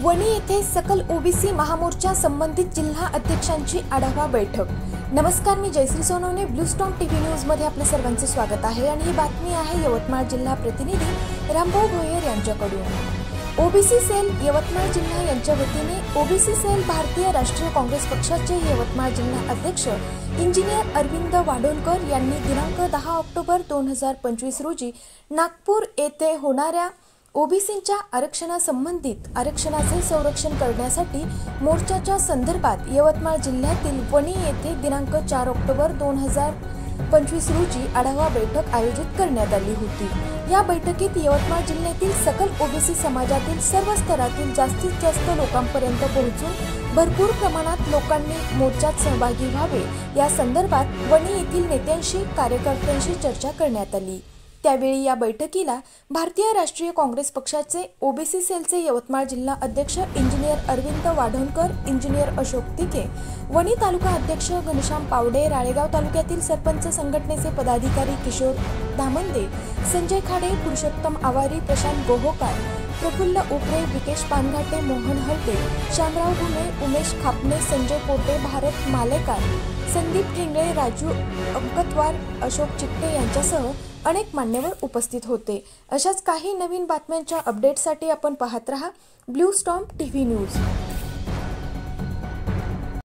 वणी येथे सकल ओबीसी महामोर्चा संबंधित जिल्हा अध्यक्षांची आढावा बैठक। नमस्कार, मी Jayashree Sonawane, blue storm TV news मध्ये आपले सर्वांचे स्वागत आहे आणि ही बातमी आहे यवतमाळ जिल्हा प्रतिनिधी रामभाऊ भोयर यांच्याकडून। ओबीसी सेल यवतमाळ जिल्हा यांच्या वतीने ओबीसी सेल भारतीय राष्ट्रीय काँग्रेस पक्षाचे यवतमाळ जिल्हा अध्यक्ष इंजिनियर अरविंद वाढोलकर यांनी दिनांक 10 ऑक्टोबर 2025 रोजी नागपूर येथे होणाऱ्या ओबीसींच्या आरक्षणासंबंधित आरक्षणाचे संरक्षण करण्यासाठी मोर्चाच्या संदर्भात यवतमाळ जिल्ह्यातील वणी येथे दिनांक 4 ऑक्टोबर 2025 रोजी आढावा बैठक आयोजित करण्यात आली होती। या बैठकीत यवतमाळ जिल्ह्यातील सकल ओबीसी समाजातील सर्व स्तरातील जास्तीत जास्त लोकांपर्यंत पोहोचून भरपूर प्रमाणात लोकांनी मोर्चात सहभागी व्हावे या संदर्भात वणी येथील नेत्यांशी कार्यकर्त्यांशी चर्चा करण्यात आली। त्यावेळी या बैठकीला भारतीय राष्ट्रीय काँग्रेस पक्षाचे ओबीसी सेलचे यवतमाळ जिल्हा अध्यक्ष इंजिनियर अरविंद वाढोलकर, इंजिनियर अशोक तिके, वणी तालुका अध्यक्ष घनश्याम पावडे, राळेगाव तालुक्यातील सरपंच संघटनेचे पदाधिकारी किशोर धामंदे, संजय खाडे, पुरुषोत्तम आवारी, प्रशांत गोहोकार, प्रफुल्ल उपरे, विकेश पानघाटे, मोहन हलटे, श्यामराव घुमे, उमेश खापणे, संजय पोटे, भारत मालेकार, संदीप किंगळे, राजू अंकतवार, अशोक चिट्टे यांच्यासह अनेक मान्यवर उपस्थित होते। अशाच काही नवीन बातम्यांच्या अपडेटसाठी आपण पाहत रहा ब्लू स्टॉम टीव्ही न्यूज।